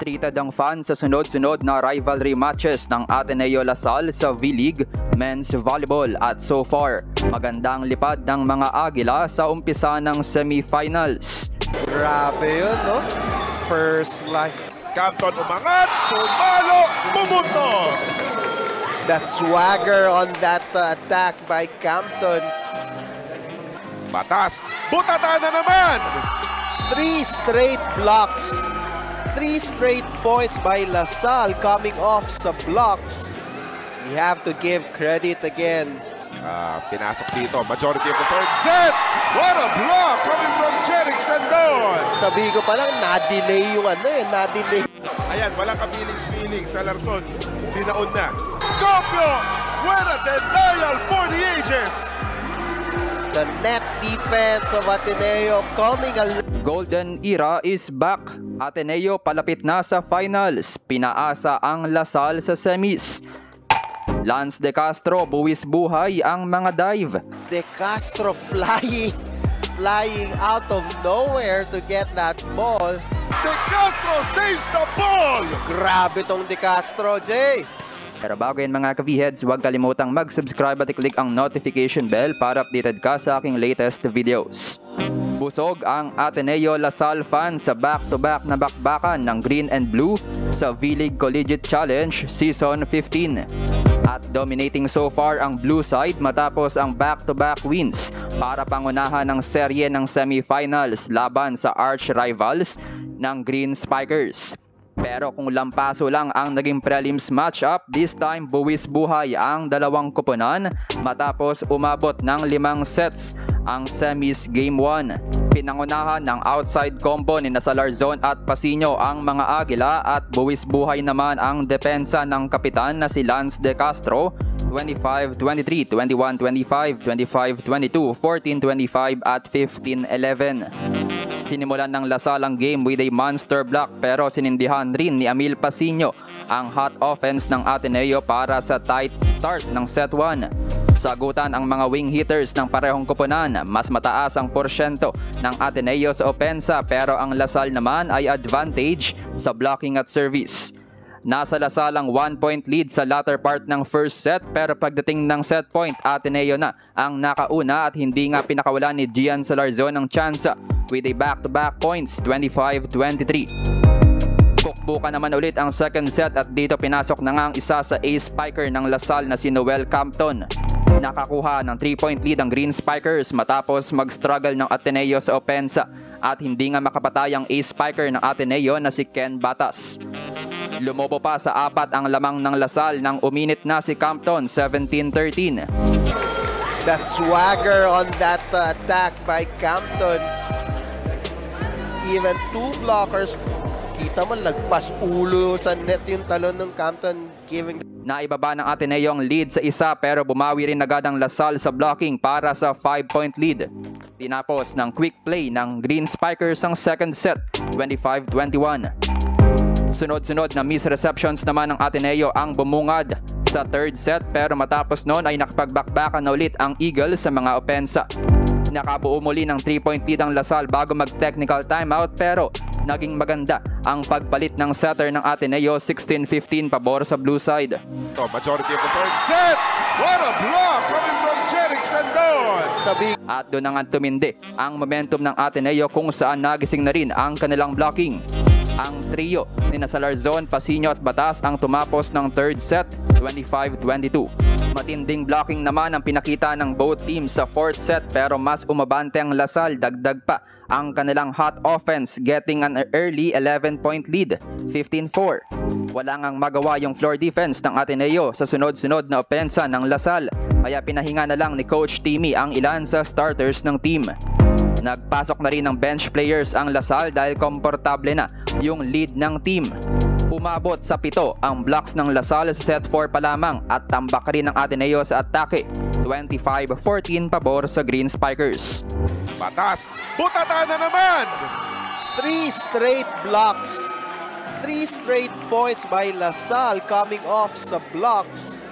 Treated ang fans sa sunod-sunod na rivalry matches ng Ateneo Lasal sa V-League Men's Volleyball at so far, magandang lipad ng mga Agila sa umpisa ng semifinals. Grabe yun, no? First line. Campton umangat, pumalo, pumuntos! The swagger on that attack by Campton. Batas, butata na naman! 3 straight blocks. 3 straight points by Lasal coming off sa blocks. We have to give credit again. Pinasok dito, majority of the third set. What a block coming from Jeric Sandon. Sabi ko pa lang, na-delay yung na-delay. Ayan, walang ka-feelings sa Larson. Binaon na. Copio! What a denial for the ages! The net defense of Ateneo coming Golden era is back. Ateneo palapit na sa finals. Pinaasa ang Lasal sa semis. Lance De Castro buwis buhay ang mga dive. De Castro flying out of nowhere to get that ball. De Castro saves the ball! Grabe tong De Castro, Jay. Pero bago yan mga ka-V-Heads, huwag kalimutang mag-subscribe at i-click ang notification bell para updated ka sa aking latest videos. Busog ang Ateneo Lasal fans sa back-to-back na bakbakan ng Green and Blue sa V-League Collegiate Challenge Season 15. At dominating so far ang blue side matapos ang back-to-back wins para pangunahan ng serye ng semifinals laban sa arch rivals ng Green Spikers. Pero kung lampaso lang ang naging prelims matchup, this time buwis buhay ang dalawang koponan matapos umabot ng 5 sets ang semis game 1. Pinangunahan ng outside combo ni Salarzon at Pasino ang mga Agila at buwis buhay naman ang depensa ng kapitan na si Lance De Castro 25-23, 21-25, 25-22, 14-25 at 15-11. Sinimulan ng Lasal ang game with a monster block pero sinindihan rin ni Amil Pasino ang hot offense ng Ateneo para sa tight start ng set 1. Sagutan ang mga wing hitters ng parehong koponan, mas mataas ang porsyento ng Ateneo sa opensa pero ang Lasal naman ay advantage sa blocking at service. Nasa Lasal ang 1-point lead sa latter part ng first set pero pagdating ng set point, Ateneo na ang nakauna at hindi nga pinakawalan ni Gian Salarzon ang tsansa with a back-to-back points 25-23. Kukbukan naman ulit ang second set at dito pinasok na nga ang isa sa ace spiker ng Lasal na si Noel Campton. Nakakuha ng 3-point lead ang Green Spikers matapos mag-struggle ng Ateneo sa opensa at hindi nga makapatay ang ace spiker ng Ateneo na si Ken Batas. Lumobo pa sa 4 ang lamang ng Lasal nang uminit na si Campton 17-13. The swagger on that attack by Campton. Even 2 blockers. Kita mo, lagpas ulo sa net yung talon ng Campton giving. Naibaba ng Ateneo ang lead sa isa pero bumawi rin agad ang Lasal sa blocking para sa 5-point lead. Tinapos ng quick play ng Green Spikers ang second set, 25-21. Sunod-sunod na misreceptions naman ng Ateneo ang bumungad sa third set pero matapos noon ay nakapagbakbakan na ulit ang Eagle sa mga opensa. Nakabuo muli ng 3-point lead ang Lasal bago mag-technical timeout pero naging maganda ang pagpalit ng setter ng Ateneo 16-15 pabor sa blue side. Majority of the third set! What a block coming from Jeric Sandon! At doon na nga tumindi ang momentum ng Ateneo kung saan nagising na rin ang kanilang blocking. Ang trio ni Salarzon, Pasino at Batas ang tumapos ng third set 25-22. Matinding blocking naman ang pinakita ng both teams sa fourth set pero mas umabante ang Lasal, dagdag pa ang kanilang hot offense getting an early 11-point lead 15-4. Wala ngang magawa yung floor defense ng Ateneo sa sunod-sunod na opensa ng Lasal kaya pinahinga na lang ni Coach Timmy ang ilan sa starters ng team. Nagpasok na rin ng bench players ang Lasal dahil komportable na yung lead ng team. Umabot sa 7 ang blocks ng Lasal sa set 4 pa lamang at tambak rin ng Ateneo sa atake 25-14 pabor sa Green Spikers. Batas, butata na naman! 3 straight blocks. 3 straight points by Lasal coming off sa blocks.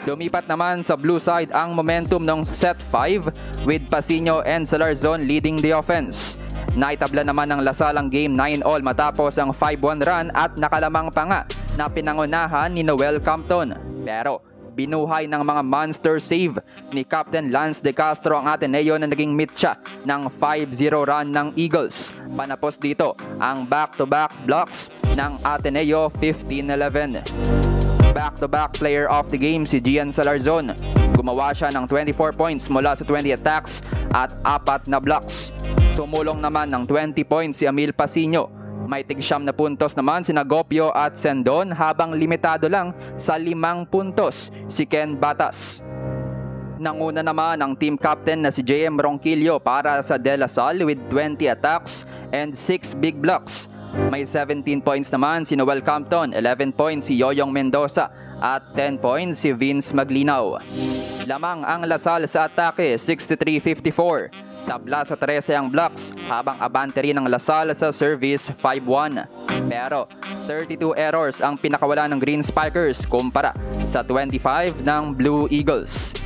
Lumipat naman sa blue side ang momentum ng set 5 with Pasino and Salarzon leading the offense. Naitabla naman ng Lasal ang game 9-all matapos ang 5-1 run at nakalamang pa nga na pinangunahan ni Noel Campton. Pero binuhay ng mga monster save ni Captain Lance De Castro ang Ateneo na naging mitya ng 5-0 run ng Eagles. Panapos dito ang back-to-back blocks ng Ateneo 15-11. Back-to-back player of the game si Gian Salarzon. Gumawa siya ng 24 points mula sa 20 attacks at 4 na blocks. Tumulong naman ng 20 points si Amil Pasino. May tig-siyam na puntos naman si Gopio at Sendon habang limitado lang sa 5 puntos si Ken Batas. Nanguna naman ang team captain na si JM Ronquillo para sa De La Salle with 20 attacks and 6 big blocks. May 17 points naman si Noel Campton, 11 points si Yoyong Mendoza at 10 points si Vince Maglinaw. Lamang ang La Salle sa atake, 63-54. Tabla sa 13 ang blocks habang abante rin ang La Salle sa service 5-1. Pero 32 errors ang pinakawala ng Green Spikers kumpara sa 25 ng Blue Eagles.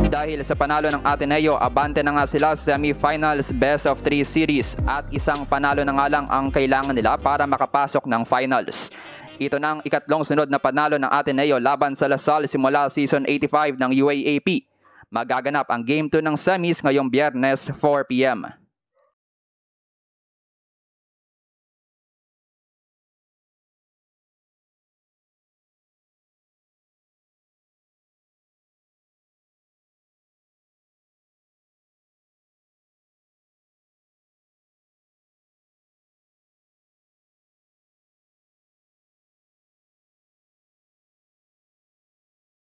Dahil sa panalo ng Ateneo, abante na nga sila sa semifinals best of 3 series at isang panalo na nga lang ang kailangan nila para makapasok ng finals. Ito na ang ikatlong sunod na panalo ng Ateneo laban sa La Salle simula season 85 ng UAAP. Magaganap ang Game 2 ng semis ngayong Biyernes 4 p.m.